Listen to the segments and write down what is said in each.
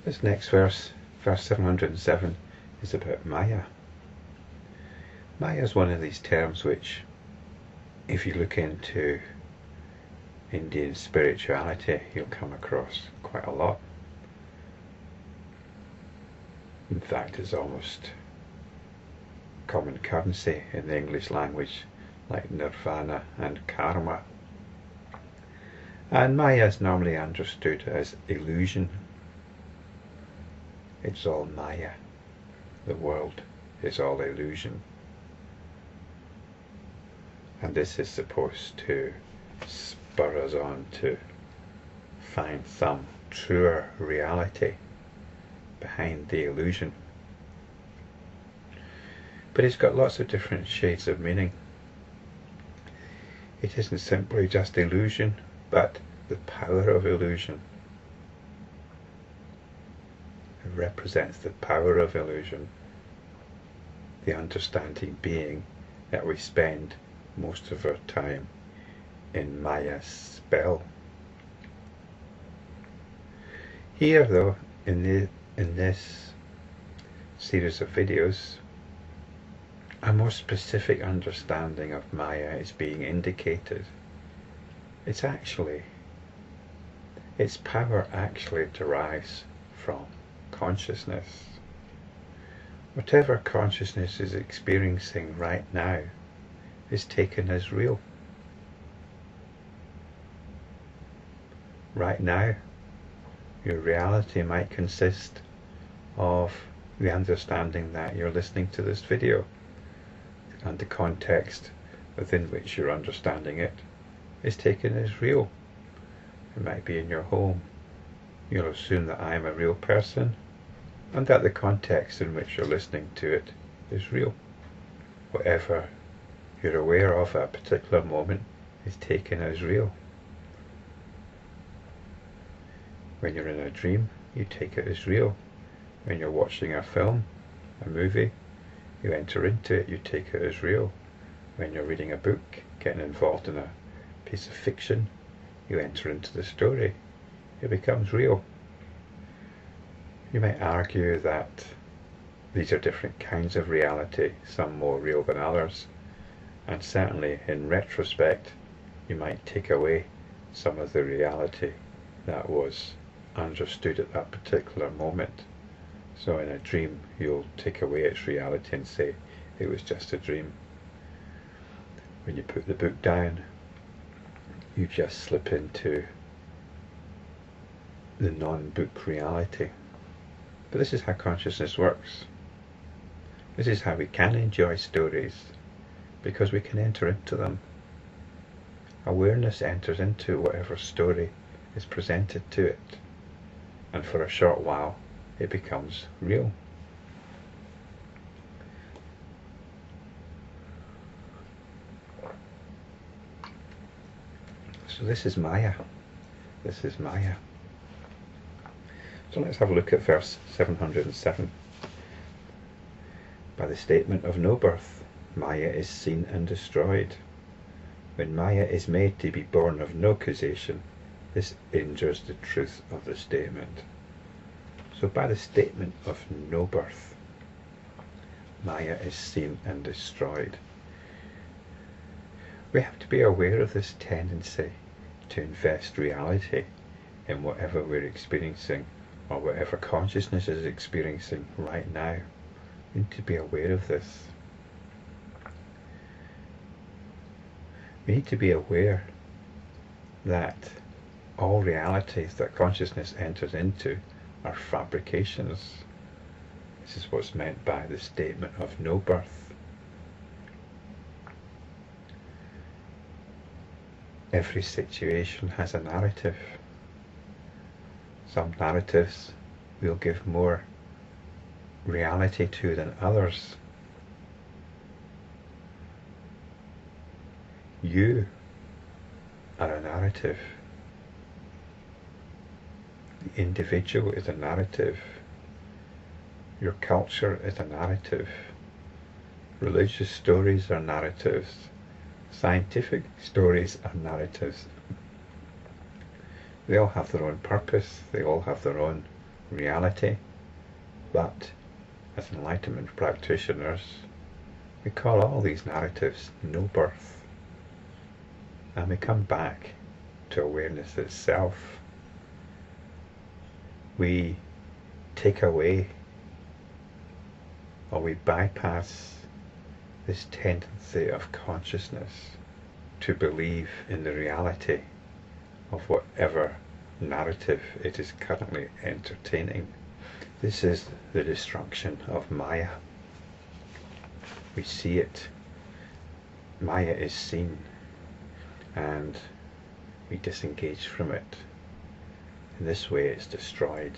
This next verse, verse 707, is about Maya. Maya is one of these terms which, if you look into Indian spirituality, you'll come across quite a lot. In fact, it's almost common currency in the English language, like nirvana and karma. And Maya is normally understood as illusion. It's all Maya. The world is all illusion. And this is supposed to spur us on to find some truer reality behind the illusion. But it's got lots of different shades of meaning. It isn't simply just illusion, but the power of illusion. It represents the power of illusion, the understanding being that we spend most of our time in Maya's spell. Here though, in this series of videos, a more specific understanding of Maya is being indicated. Its power actually derives from consciousness. Whatever consciousness is experiencing right now is taken as real. Right now, your reality might consist of the understanding that you're listening to this video, and the context within which you're understanding it is taken as real. It might be in your home. You'll assume that I am a real person and that the context in which you're listening to it is real. Whatever you're aware of at a particular moment is taken as real. When you're in a dream, you take it as real. When you're watching a film, a movie, you enter into it, you take it as real. When you're reading a book, getting involved in a piece of fiction, you enter into the story. It becomes real. You might argue that these are different kinds of reality, some more real than others, and certainly in retrospect you might take away some of the reality that was understood at that particular moment. So in a dream you'll take away its reality and say it was just a dream. When you put the book down, you just slip into the non-book reality. But this is how consciousness works. This is how we can enjoy stories, because we can enter into them. Awareness enters into whatever story is presented to it, and for a short while it becomes real. So this is Maya. This is Maya. So let's have a look at verse 707. By the statement of no birth, Maya is seen and destroyed. When Maya is made to be born of no causation, this injures the truth of the statement. So by the statement of no birth, Maya is seen and destroyed. We have to be aware of this tendency to invest reality in whatever we're experiencing, or whatever consciousness is experiencing right now. We need to be aware of this. We need to be aware that all realities that consciousness enters into are fabrications. This is what's meant by the statement of no birth. Every situation has a narrative. Some narratives we'll give more reality to than others. You are a narrative. The individual is a narrative. Your culture is a narrative. Religious stories are narratives. Scientific stories are narratives. They all have their own purpose. They all have their own reality, but as enlightenment practitioners, we call all these narratives no birth, and we come back to awareness itself. We take away, or we bypass, this tendency of consciousness to believe in the reality of whatever narrative it is currently entertaining. This is the destruction of Maya. We see it. Maya is seen, and we disengage from it. In this way it's destroyed.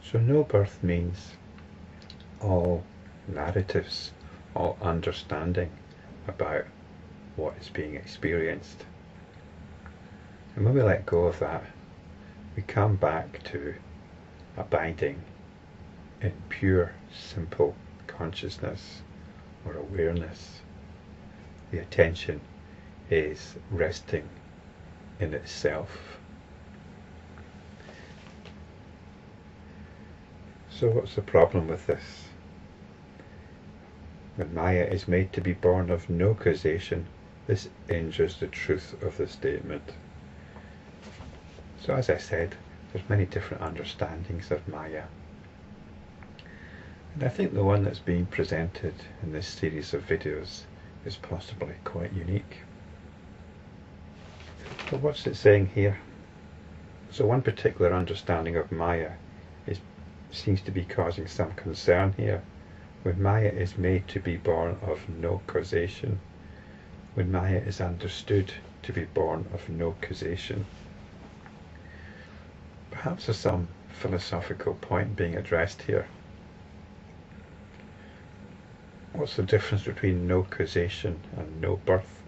So no birth means all narratives, all understanding about what is being experienced. And when we let go of that, we come back to abiding in pure, simple consciousness or awareness. The attention is resting in itself. So what's the problem with this? When Maya is made to be born of no causation, this injures the truth of the statement. So as I said, there's many different understandings of Maya. And I think the one that's being presented in this series of videos is possibly quite unique. But what's it saying here? So one particular understanding of Maya seems to be causing some concern here. When Maya is made to be born of no causation, when Maya is understood to be born of no causation, perhaps there's some philosophical point being addressed here. What's the difference between no causation and no birth?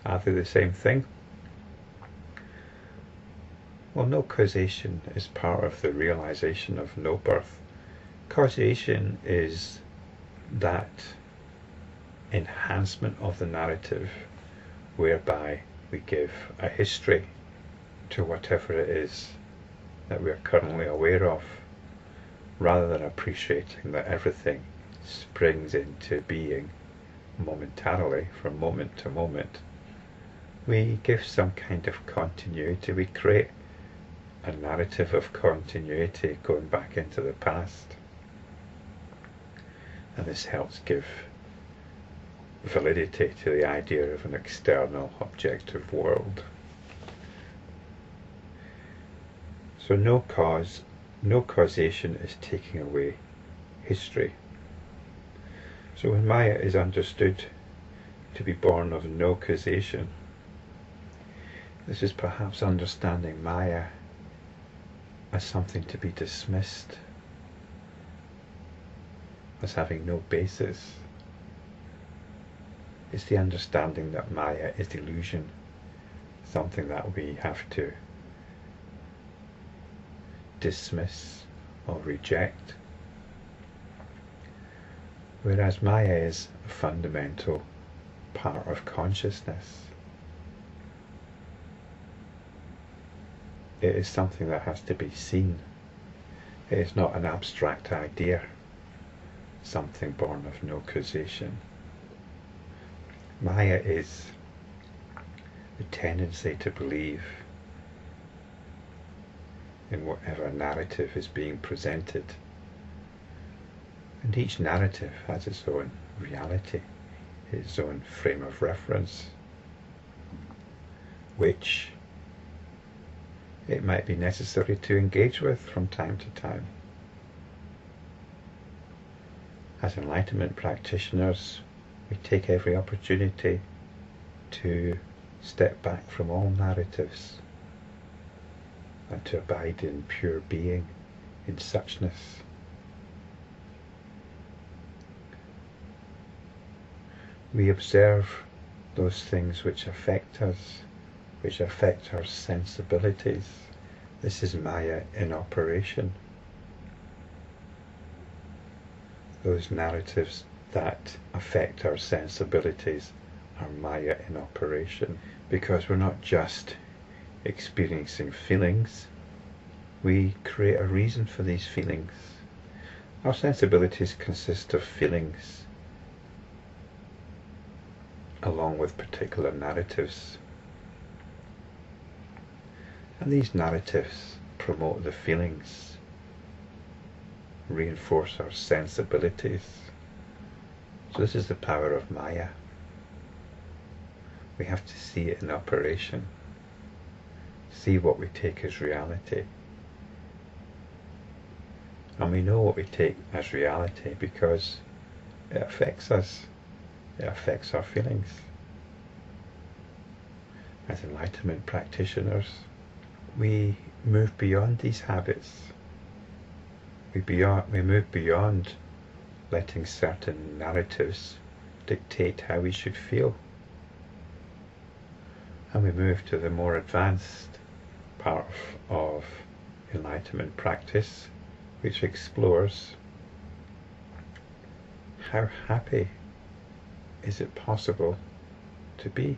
Are they the same thing? Well, no causation is part of the realization of no birth. Causation is that enhancement of the narrative whereby we give a history to whatever it is that we are currently aware of, rather than appreciating that everything springs into being momentarily, from moment to moment. We give some kind of continuity. We create a narrative of continuity going back into the past. And this helps give validity to the idea of an external objective world. So no causation is taking away history. So when Maya is understood to be born of no causation, this is perhaps understanding Maya as something to be dismissed, as having no basis. It's the understanding that Maya is illusion, something that we have to dismiss or reject. Whereas Maya is a fundamental part of consciousness. It is something that has to be seen. It is not an abstract idea, something born of no causation. Maya is the tendency to believe in whatever narrative is being presented. And each narrative has its own reality, its own frame of reference, which it might be necessary to engage with from time to time. As enlightenment practitioners, we take every opportunity to step back from all narratives and to abide in pure being, in suchness. We observe those things which affect us, which affect our sensibilities. This is Maya in operation. Those narratives that affect our sensibilities are Maya in operation, because we're not just experiencing feelings, we create a reason for these feelings. Our sensibilities consist of feelings along with particular narratives. And these narratives promote the feelings, reinforce our sensibilities. So this is the power of Maya. We have to see it in operation. See what we take as reality. And we know what we take as reality because it affects us. It affects our feelings. As enlightenment practitioners, we move beyond these habits. We move beyond letting certain narratives dictate how we should feel. And we move to the more advanced part of enlightenment practice, which explores how happy is it possible to be.